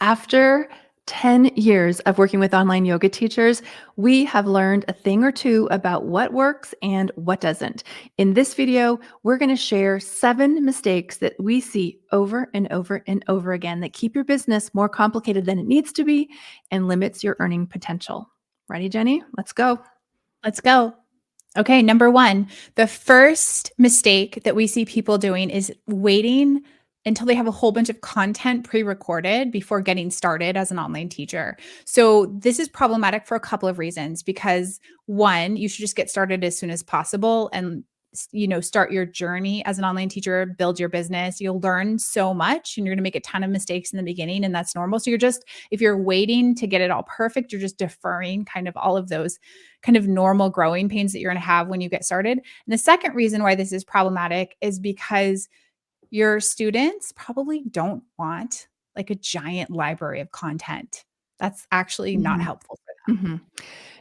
After 10 years of working with online yoga teachers, we have learned a thing or two about what works and what doesn't. In this video, we're going to share 7 mistakes that we see over and over and over again that keep your business more complicated than it needs to be and limits your earning potential. Ready, Jenny? Let's go. Let's go. Okay, number 1, the first mistake that we see people doing is waiting until they have a whole bunch of content pre-recorded before getting started as an online teacher. So this is problematic for a couple of reasons because 1, you should just get started as soon as possible and start your journey as an online teacher, build your business. You'll learn so much and you're going to make a ton of mistakes in the beginning and that's normal. So if you're waiting to get it all perfect, you're just deferring kind of all of those kind of normal growing pains that you're going to have when you get started. And the second reason why this is problematic is because your students probably don't want like a giant library of content. That's actually not Mhm, helpful for them. mhm.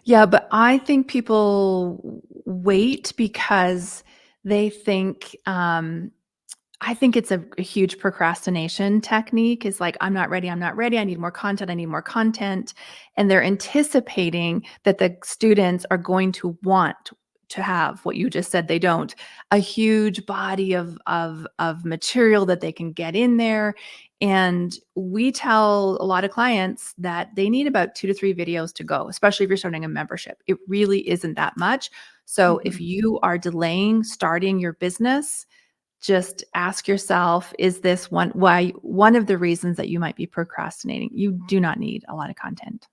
Yeah, but I think people wait because they think, I think it's a huge procrastination technique is like, I'm not ready. I'm not ready. I need more content. I need more content. And they're anticipating that the students are going to want to have what you just said they don't, a huge body of material that they can get in there. And we tell a lot of clients that they need about 2 to 3 videos to go, especially if you're starting a membership. It really isn't that much. So if Mhm. you are delaying starting your business, just ask yourself, is this one of the reasons that you might be procrastinating? You do not need a lot of content.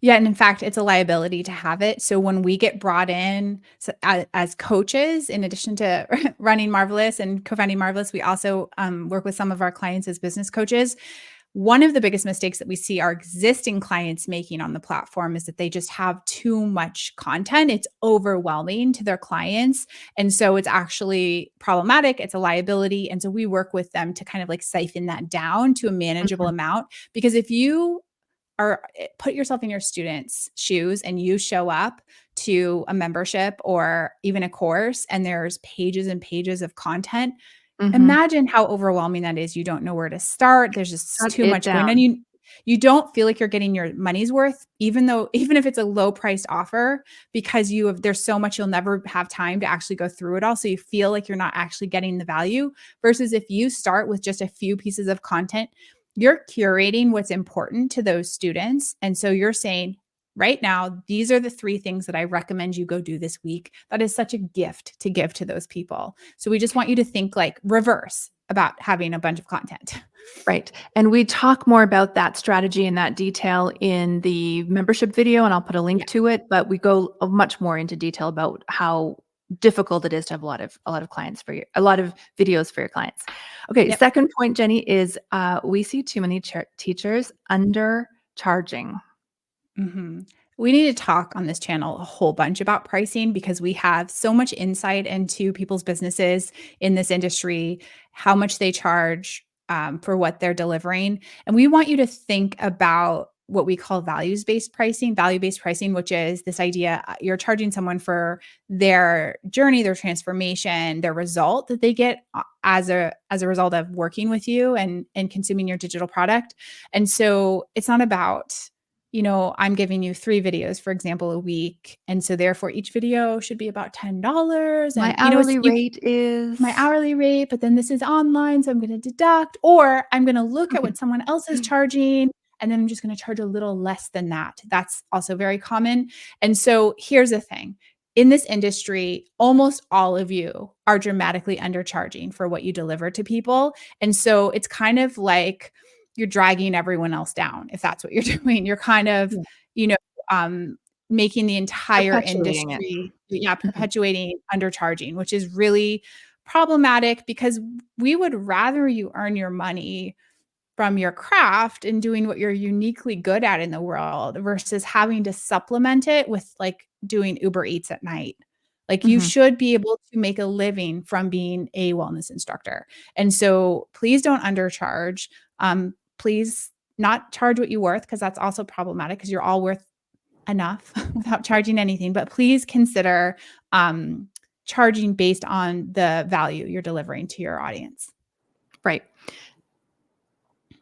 Yeah, and in fact, it's a liability to have it. So when we get brought in as coaches, in addition to running Marvelous and co-founding Marvelous, we also work with some of our clients as business coaches. One of the biggest mistakes that we see our existing clients making on the platform is that they just have too much content. It's overwhelming to their clients. And so it's actually problematic. It's a liability. And so we work with them to kind of like siphon that down to a manageable Mhm, amount. Because if you put yourself in your students' shoes and you show up to a membership or even a course and there's pages and pages of content. mhm. Imagine how overwhelming that is. You don't know where to start. There's just Shut too it much going on. down. You don't feel like you're getting your money's worth, even if it's a low priced offer, because there's so much you'll never have time to actually go through it all. So you feel like you're not actually getting the value. Versus if you start with just a few pieces of content, you're curating what's important to those students. And so you're saying, right now, these are the 3 things that I recommend you go do this week. That is such a gift to give to those people. So we just want you to think like reverse about having a bunch of content. Right. And we talk more about that strategy and that detail in the membership video, and I'll put a link Yeah. to it, but we go much more into detail about how difficult it is to have a lot of clients for you, a lot of videos for your clients. Okay, Yep. second point, Jenny, is we see too many teachers undercharging. Mhm. We need to talk on this channel a whole bunch about pricing because we have so much insight into people's businesses in this industry, how much they charge for what they're delivering. And we want you to think about what we call value based pricing, which is this idea you're charging someone for their journey, their transformation, their result that they get as a result of working with you and consuming your digital product. And so it's not about I'm giving you 3 videos, for example, a week. And so therefore each video should be about $10. My And, hourly rate is my hourly rate, but then this is online. So I'm going to deduct, or I'm going to look at what someone else is charging. And then I'm just going to charge a little less than that. That's also very common. And so here's the thing. In this industry, almost all of you are dramatically undercharging for what you deliver to people. And so it's kind of like you're dragging everyone else down if that's what you're doing. You're kind of, Yeah, you know, um, making the entire perpetuating it. industry, yeah, Mhm. perpetuating undercharging, which is really problematic because we would rather you earn your money from your craft and doing what you're uniquely good at in the world versus having to supplement it with like doing Uber Eats at night. Like you Mhm. should be able to make a living from being a wellness instructor. And so please don't undercharge. Please not charge what you're worth because that's also problematic because you're all worth enough without charging anything. But please consider um, charging based on the value you're delivering to your audience. Right.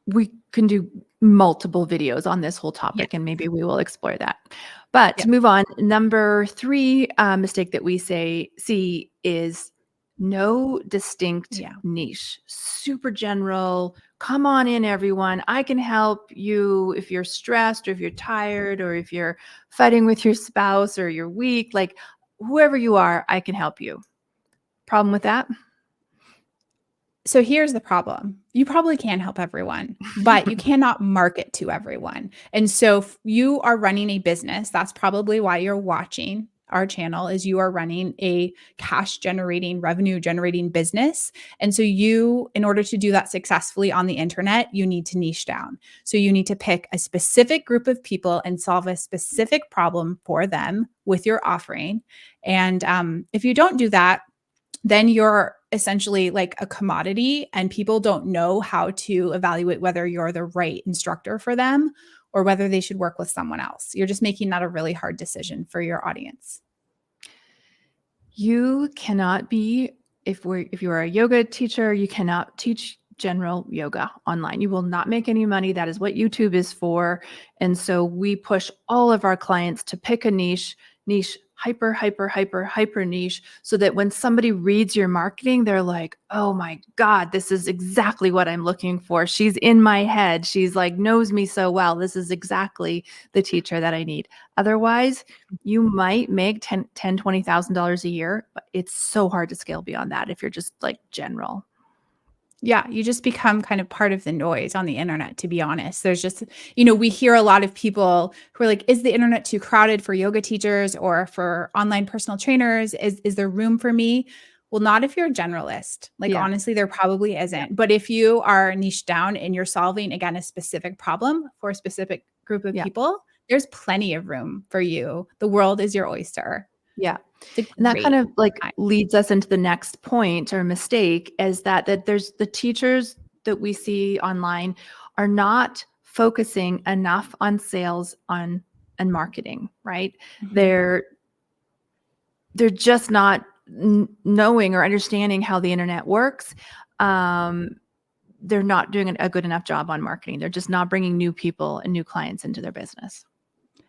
We can do multiple videos on this whole Yeah. topic, and maybe we will explore that. But to Yep. move on, number 3 mistake that we see is no distinct Yeah. niche. Super general. Come on in, everyone. I can help you if you're stressed, or if you're tired, or if you're fighting with your spouse, or you're weak. Like, whoever you are, I can help you. Problem with that? So here's the problem. You probably can help everyone, but you cannot market to everyone. And so if you are running a business, that's probably why you're watching our channel, is you are running a cash generating, revenue generating business. And so you, in order to do that successfully on the internet, you need to niche down. So you need to pick a specific group of people and solve a specific problem for them with your offering. And if you don't do that, then you're essentially like a commodity, and people don't know how to evaluate whether you're the right instructor for them or whether they should work with someone else. You're just making that a really hard decision for your audience. You cannot be, if you're a yoga teacher, you cannot teach general yoga online. You will not make any money. That is what YouTube is for. And so we push all of our clients to pick a niche, hyper niche, so that when somebody reads your marketing, they're like, oh my God, this is exactly what I'm looking for. She's in my head. She's like, knows me so well. This is exactly the teacher that I need. Otherwise, you might make $20,000 a year, but it's so hard to scale beyond that if you're just like general. Yeah, you just become kind of part of the noise on the internet, to be honest. There's just, we hear a lot of people who are like, is the internet too crowded for yoga teachers or for online personal trainers? Is there room for me? Well, not if you're a generalist. Like, Yeah. honestly, there probably isn't. Yeah. But if you are niched down and you're solving, again, a specific problem for a specific group of Yeah. people, there's plenty of room for you. The world is your oyster. Yeah. It's a And that kind great of like time. leads us into the next point or mistake, is that there's the teachers that we see online are not focusing enough on sales and marketing, right? Mhm. They're just not knowing or understanding how the internet works. They're not doing a good enough job on marketing. They're just not bringing new people and new clients into their business.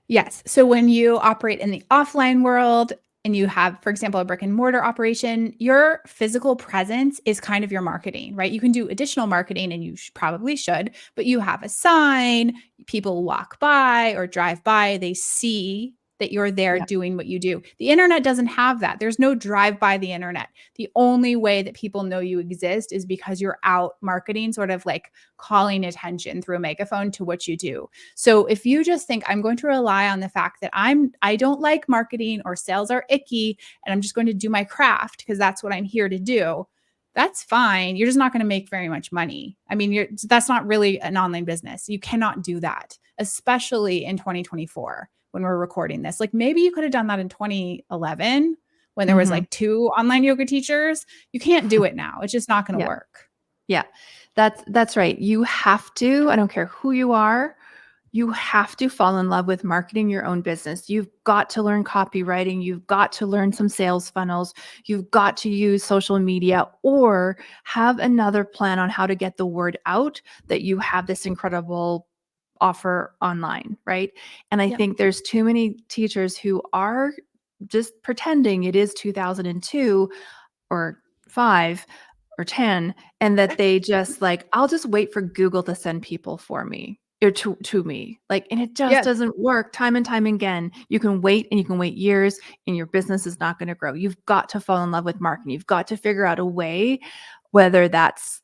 Yes. So when you operate in the offline world and you have, for example, a brick and mortar operation, your physical presence is kind of your marketing, right? You can do additional marketing, and you probably should, but you have a sign, people walk by or drive by, they see that you're there Yeah. doing what you do. The internet doesn't have that. There's no drive by the internet. The only way that people know you exist is because you're out marketing, sort of like calling attention through a megaphone to what you do. So if you just think, I'm going to rely on the fact that I don't like marketing or sales are icky, and I'm just going to do my craft because that's what I'm here to do, that's fine. You're just not going to make very much money. I mean, that's not really an online business. You cannot do that, especially in 2024 when we're recording this. Like, maybe you could have done that in 2011 when there was Mhm. like 2 online yoga teachers. You can't do it now. It's just not going to Yeah. work. Yeah. That's right. You have to, I don't care who you are, you have to fall in love with marketing your own business. You've got to learn copywriting. You've got to learn some sales funnels. You've got to use social media, or have another plan on how to get the word out that you have this incredible offer online, right? And I Yep. think there's too many teachers who are just pretending it is 2002 or 5 or 10, and that they just like, I'll just wait for Google to send people for me, or to me. Like, and it just Yes. doesn't work time and time again. You can wait, and you can wait years, and your business is not going to grow. You've got to fall in love with marketing. You've got to figure out a way, whether that's,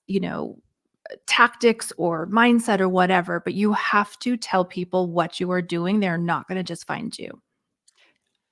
tactics or mindset or whatever, but you have to tell people what you are doing. They're not going to just find you.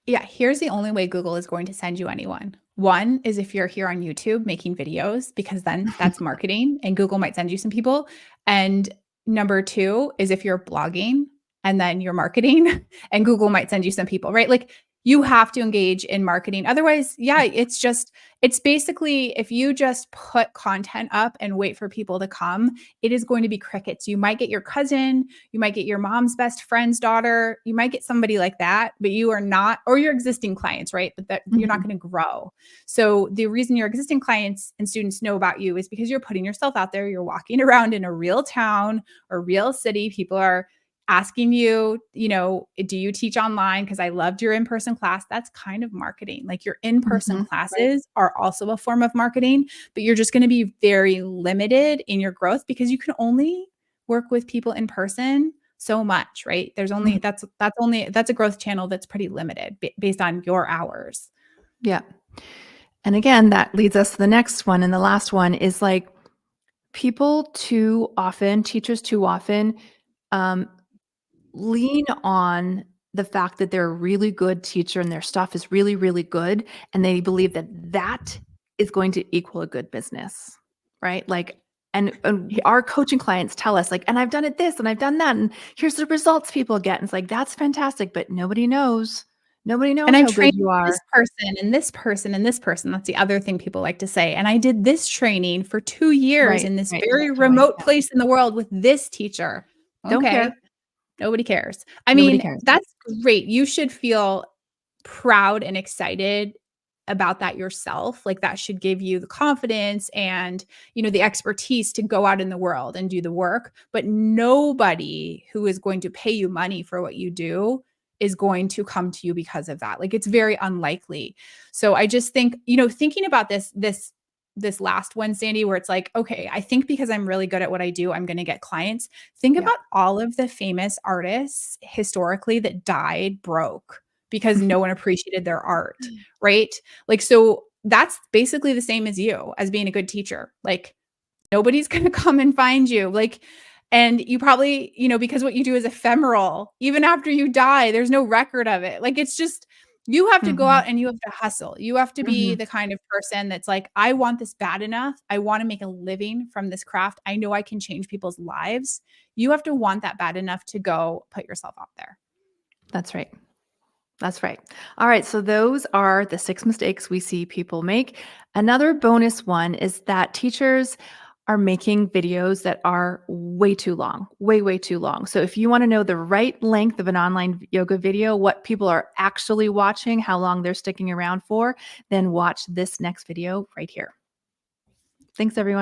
Yeah, here's the only way Google is going to send you anyone. One is if you're here on YouTube making videos, because then that's marketing and Google might send you some people. And number 2 is if you're blogging and then you're marketing and Google might send you some people, right? Like, you have to engage in marketing. Otherwise, yeah, it's basically if you just put content up and wait for people to come, it is going to be crickets. You might get your cousin, you might get your mom's best friend's daughter, you might get somebody like that, but you are not, or your existing clients, right? But that you're not Mhm. going to grow. So the reason your existing clients and students know about you is because you're putting yourself out there. You're walking around in a real town or real city. People are asking you, do you teach online? Because I loved your in-person class. That's kind of marketing. Like your in-person Mhm. Right. classes are also a form of marketing, but you're just going to be very limited in your growth because you can only work with people in person so much, right? There's only Mhm. that's a growth channel that's pretty limited based on your hours. Yeah. And again, that leads us to the next one. And the last one is like people too often, teachers too often, um, lean on the fact that they're a really good teacher and their stuff is really, really good. And they believe that that is going to equal a good business, right? Like, and Yeah. our coaching clients tell us like, and I've done it this and I've done that. And here's the results people get. And it's like, that's fantastic. But nobody knows. Nobody And knows I how good trained you this are. person and this person and this person. That's the other thing people like to say. And I did this training for 2 years Right. in this Right. very Totally. remote Yeah. place in the world with this teacher. Don't Okay. care. Nobody cares. I Nobody mean, cares. that's great. You should feel proud and excited about that yourself. Like that should give you the confidence and, the expertise to go out in the world and do the work. But nobody who is going to pay you money for what you do is going to come to you because of that. Like it's very unlikely. So I just think, thinking about this last one, Sandy, where it's like, okay, I think because I'm really good at what I do, I'm going to get clients. Think Yeah. about all of the famous artists historically that died broke because no one appreciated their art, right? Like, so that's basically the same as you as being a good teacher. Like, nobody's going to come and find you. Like, and you probably, because what you do is ephemeral, even after you die, there's no record of it. Like, it's just, you have to go Mhm. out and you have to hustle. You have to be Mhm. the kind of person that's like, I want this bad enough. I want to make a living from this craft. I know I can change people's lives. You have to want that bad enough to go put yourself out there. That's right. That's right. All right. So those are the 6 mistakes we see people make. Another bonus one is that teachers are making videos that are way too long, way, way too long. So if you want to know the right length of an online yoga video, what people are actually watching, how long they're sticking around for, then watch this next video right here. Thanks, everyone.